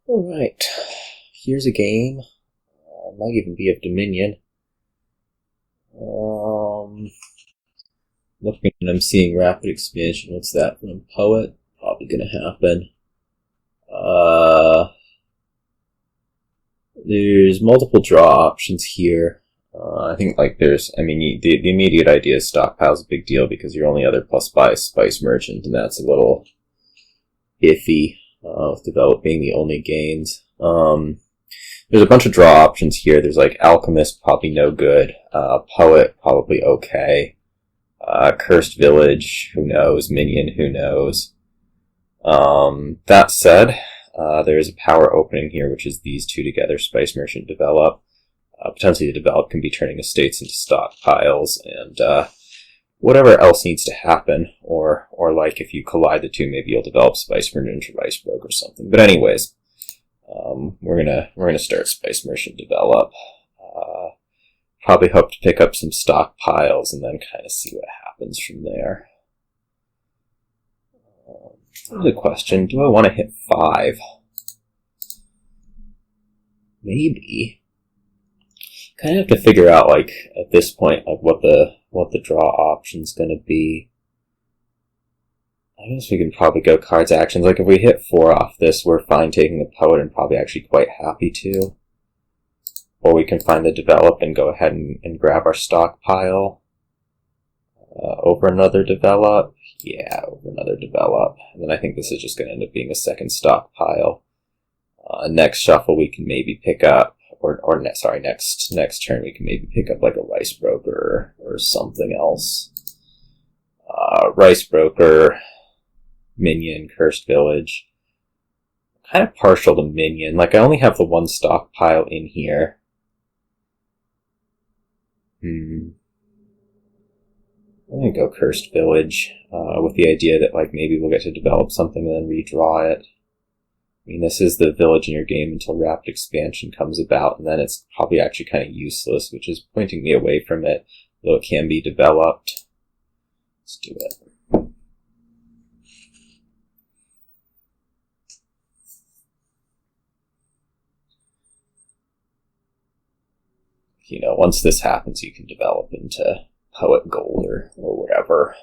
Alright, here's a game. Might even be of Dominion. Looking and I'm seeing rapid expansion. What's that from Poet? Probably gonna happen. There's multiple draw options here. I think the immediate idea is stockpile's a big deal because your only other plus buy is Spice Merchant, and that's a little iffy with develop being the only gains. There's a bunch of draw options here. There's like Alchemist, probably no good. Poet, probably okay. Cursed Village, who knows? Minion, who knows? That said, there is a power opening here, which is these two together, Spice Merchant, Develop. Potentially the Develop can be turning estates into stockpiles, and whatever else needs to happen, or like if you collide the two, maybe you'll develop Spice Merchant into Rice Broke or something. But anyways, we're gonna start Spice Merchant, Develop. Probably hope to pick up some stockpiles and then kind of see what happens from there. Here's a question: do I want to hit 5? Maybe. Kind of have to figure out, like, at this point, like what the draw option's going to be. I guess we can probably go cards actions. Like if we hit 4 off this, we're fine taking the Poet and probably actually quite happy to. Or we can find the Develop and go ahead and grab our stockpile. Over another Develop. Yeah, over another Develop. And then I think this is just going to end up being a second stockpile. Next shuffle we can maybe pick up, next turn we can maybe pick up like a Rice Broker or something else. Rice Broker, Minion, Cursed Village. I'm kind of partial to Minion. Like I only have the one stockpile in here. I'm gonna go Cursed Village, with the idea that like maybe we'll get to develop something and then redraw it. I mean, this is the village in your game until rapid expansion comes about, and then it's probably actually kind of useless, which is pointing me away from it, though it can be developed. Let's do it. You know, once this happens, you can develop into Poet Gold or whatever.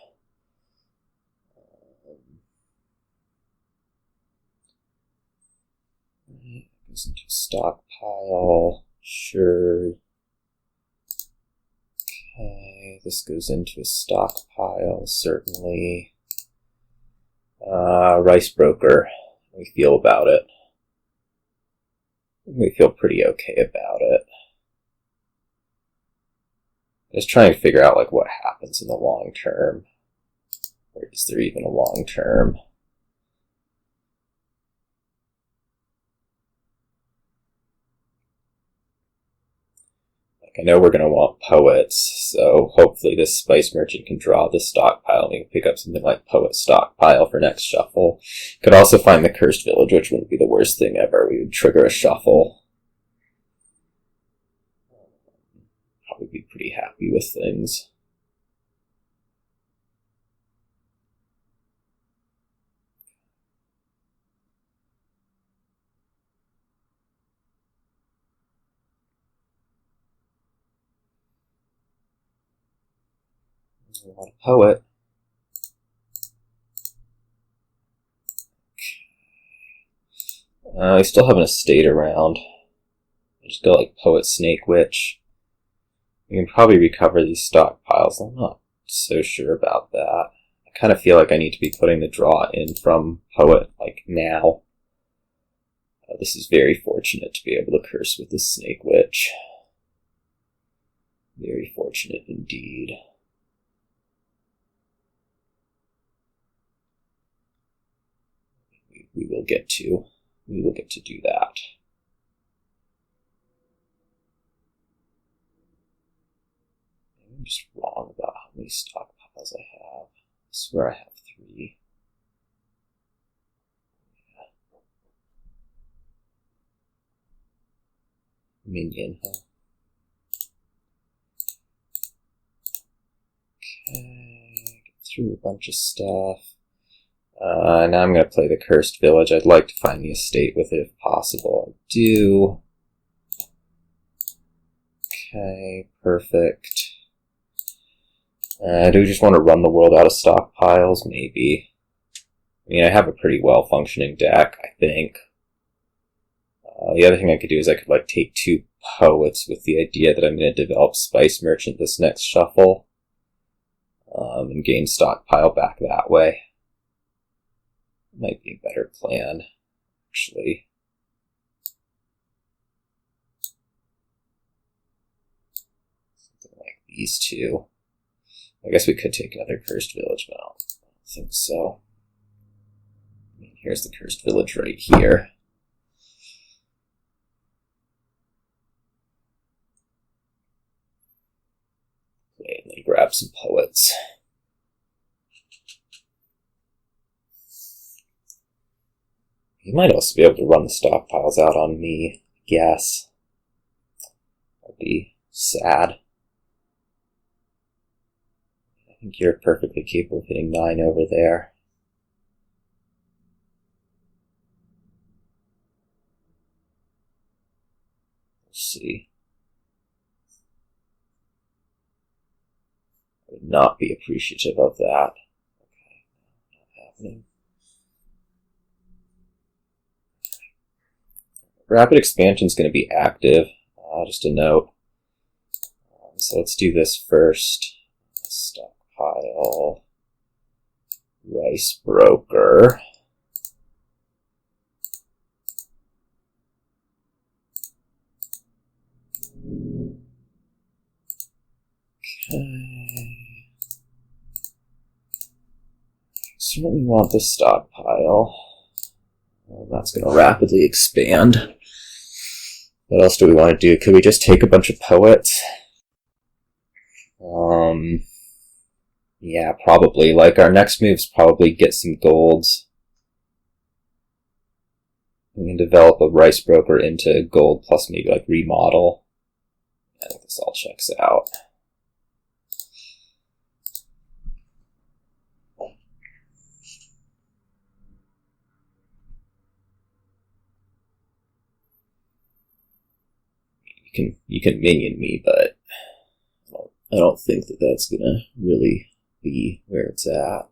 Goes into stockpile. Sure. Okay, this goes into a stockpile, certainly. Rice Broker. How do we feel about it? We feel pretty okay about it. Just trying to figure out like what happens in the long term. Or is there even a long term? Like I know we're going to want poets, so hopefully this Spice Merchant can draw the stockpile and we can pick up something like Poet Stockpile for next shuffle. Could also find the Cursed Village, which wouldn't be the worst thing ever. We would trigger a shuffle. Probably be pretty happy with things. A lot of Poet. I still have an estate around. I just go like Poet Snake Witch. We can probably recover these stockpiles. I'm not so sure about that. I kind of feel like I need to be putting the draw in from Poet, like, now. This is very fortunate to be able to curse with the Snake Witch. Very fortunate indeed. We will get to do that. I'm just wrong about how many stockpiles I have. I swear I have 3. Yeah. Minion, huh? Okay, get through a bunch of stuff. Now I'm going to play the Cursed Village. I'd like to find the estate with it if possible. I do. Okay, perfect. Do we just want to run the world out of stockpiles? Maybe. I mean, I have a pretty well-functioning deck, I think. The other thing I could do is I could, like, take 2 poets with the idea that I'm going to develop Spice Merchant this next shuffle. And gain stockpile back that way. Might be a better plan, actually. Something like these 2. I guess we could take another Cursed Village, but I don't think so. I mean, here's the Cursed Village right here. Okay, and then grab some poets. You might also be able to run the stockpiles out on me, I guess. That'd be sad. I think you're perfectly capable of hitting 9 over there. We'll see. I would not be appreciative of that. Okay, not happening. Rapid Expansion is going to be active, just a note. So let's do this first. Stockpile. Rice Broker. Okay. Certainly want this stockpile. Well, that's going to rapidly expand. What else do we want to do? Could we just take a bunch of poets? Yeah, probably. Like, our next move's probably get some golds. We can develop a Rice Broker into gold plus maybe, like, remodel. I think this all checks out. You can minion me, but I don't think that that's gonna really be where it's at.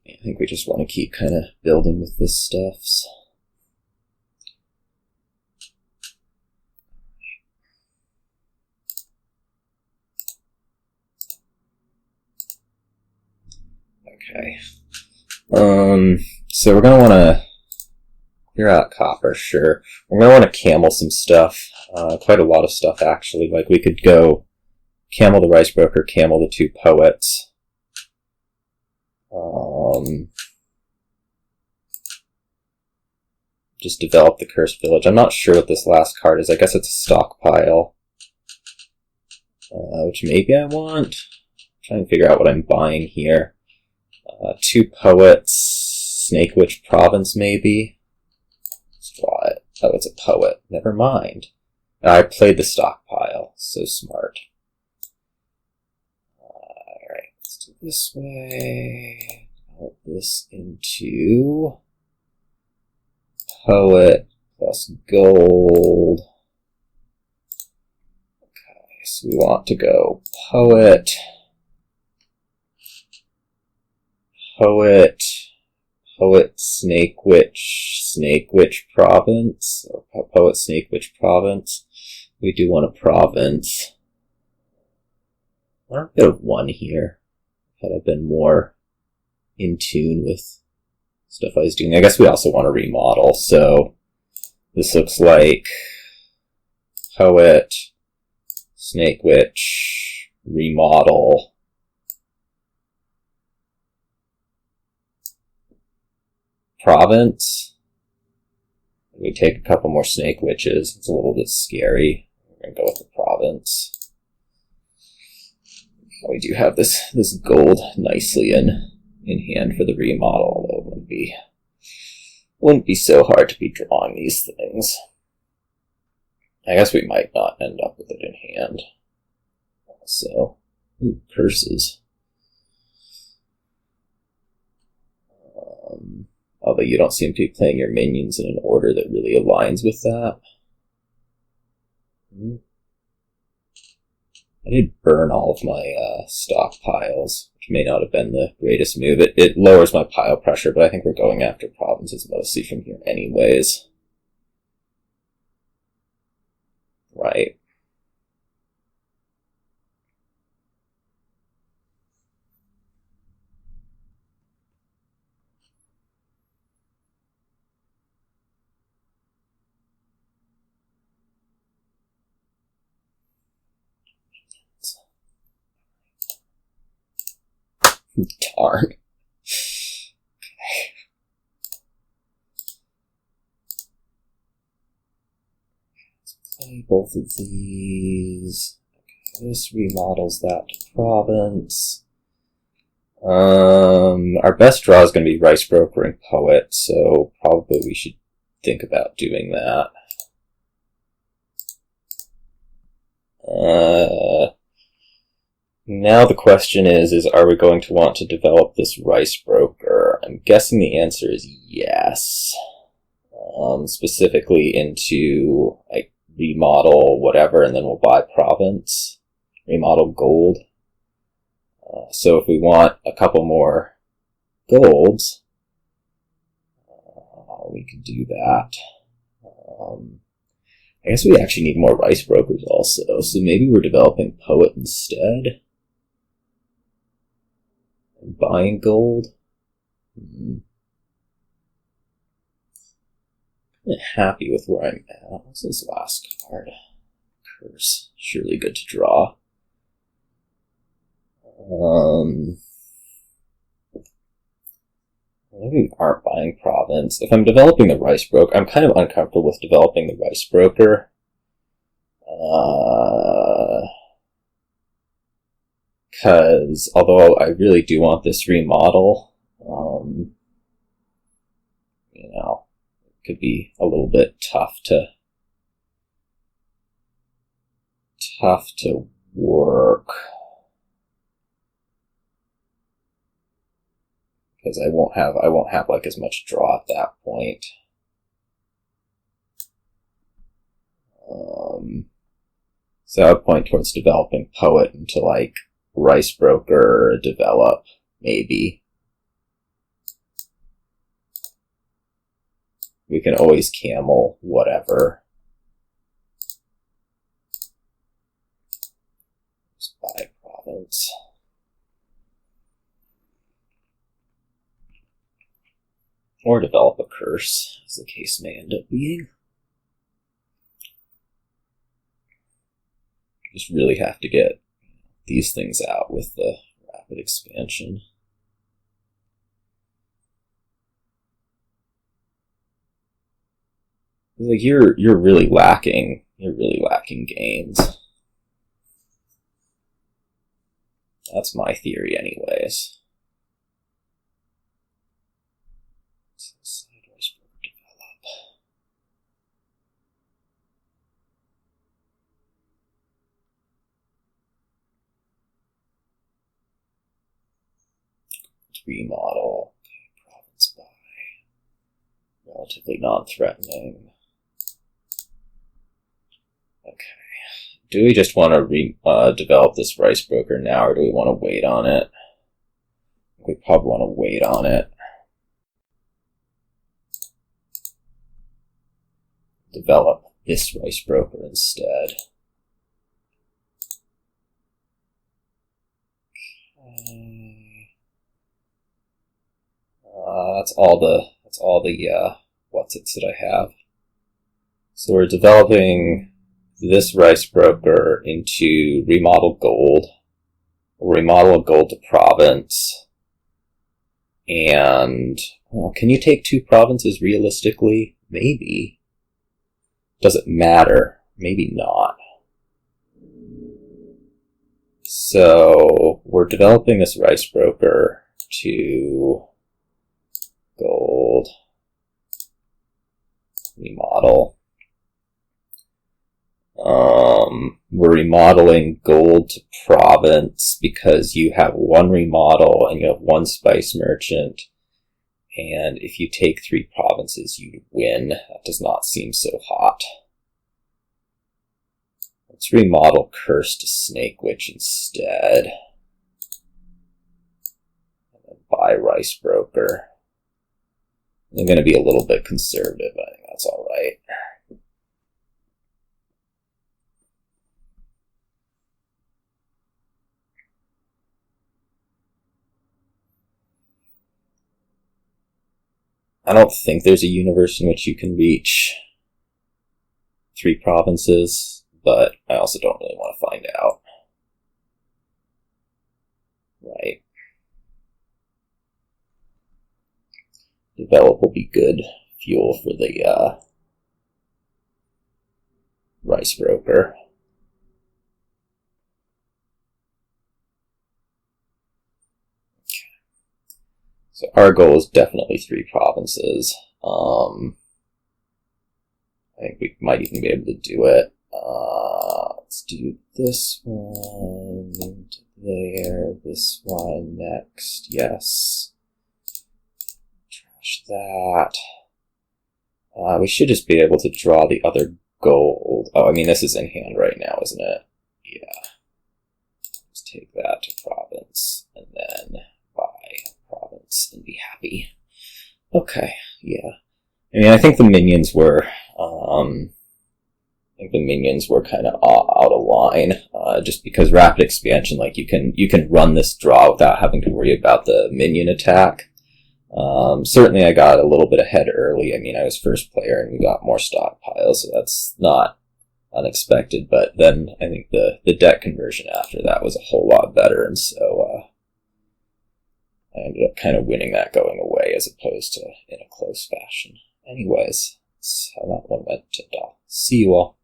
I think we just want to keep kind of building with this stuff. Okay. So we're going to want to clear out copper, sure. We're going to want to camel some stuff. Quite a lot of stuff, actually. Like, we could go camel the Rice Broker, camel the 2 poets. Just develop the Cursed Village. I'm not sure what this last card is. I guess it's a stockpile. Which maybe I want. I'm trying to figure out what I'm buying here. 2 poets, Snake Witch Province, maybe. Let's draw it. Oh, it's a poet. Never mind. I played the stockpile. So smart. Alright, let's do this way. Put this into poet plus gold. Okay, so we want to go poet. Poet, Snake Witch Province, or Poet, Snake Witch Province. We do want a province. I want a bit of 1 here. Had I been more in tune with stuff I was doing. I guess we also want to remodel, so this looks like Poet, Snake Witch, remodel. Province. We take a couple more Snake Witches. It's a little bit scary. We're going to go with the province. We do have this gold nicely in hand for the remodel, although it wouldn't be so hard to be drawing these things. I guess we might not end up with it in hand. So, ooh, curses. Although you don't seem to be playing your minions in an order that really aligns with that. I did burn all of my stockpiles, which may not have been the greatest move. It lowers my pile pressure, but I think we're going after provinces mostly from here anyways. Right. Darn. Play both of these. Okay, this remodels that province. Our best draw is going to be Rice Broker and Poet, so probably we should think about doing that. Now the question is are we going to want to develop this Rice Broker? I'm guessing the answer is yes. Specifically into, like, remodel whatever, and then we'll buy province. Remodel gold. So if we want a couple more golds, we could do that. I guess we actually need more Rice Brokers also, so maybe we're developing Poet instead. And buying gold. I'm happy with where I'm at. What's this last card? Curse. Surely good to draw. Maybe we aren't buying province. If I'm developing the Rice Broker, I'm kind of uncomfortable with developing the Rice Broker. Because although I really do want this remodel, you know, it could be a little bit tough to work. Because I won't have like as much draw at that point. So I would point towards developing Poet into like Rice Broker, develop, maybe. We can always camel, whatever. Just buy province. Or develop a curse, as the case may end up being. Just really have to get these things out with the rapid expansion. Like you're really lacking gains. That's my theory anyways. Remodel. Okay, province buy. Relatively non-threatening. Okay. Do we just want to develop this Rice Broker now, or do we want to wait on it? We probably want to wait on it. Develop this Rice Broker instead. Okay. That's all the what's-its that I have. So we're developing this Rice Broker into remodel gold. We'll remodel a gold to province. And, well, can you take 2 provinces realistically? Maybe. Does it matter? Maybe not. So we're developing this Rice Broker to gold, remodel. We're remodeling gold to province because you have one remodel and you have one spice merchant. And if you take 3 provinces, you win. That does not seem so hot. Let's remodel Curse to Snake Witch instead. And then buy Rice Broker. I'm going to be a little bit conservative. I think that's alright. I don't think there's a universe in which you can reach 3 provinces, but I also don't really want to find out. Right. Develop will be good fuel for the Rice Broker. So our goal is definitely 3 provinces. I think we might even be able to do it. Let's do this one to there, this one next, yes. Trash that. We should just be able to draw the other gold. Oh, I mean, this is in hand right now, isn't it? Yeah. Let's take that to province, and then buy province and be happy. Okay, yeah. I mean, I think the minions were, kind of out of line, just because rapid expansion, like you can run this draw without having to worry about the minion attack. Certainly I got a little bit ahead early. I mean, I was first player and we got more stockpiles, so that's not unexpected, but then I think the deck conversion after that was a whole lot better, and so I ended up kind of winning that going away as opposed to in a close fashion. Anyways, that's how that one went. See you all.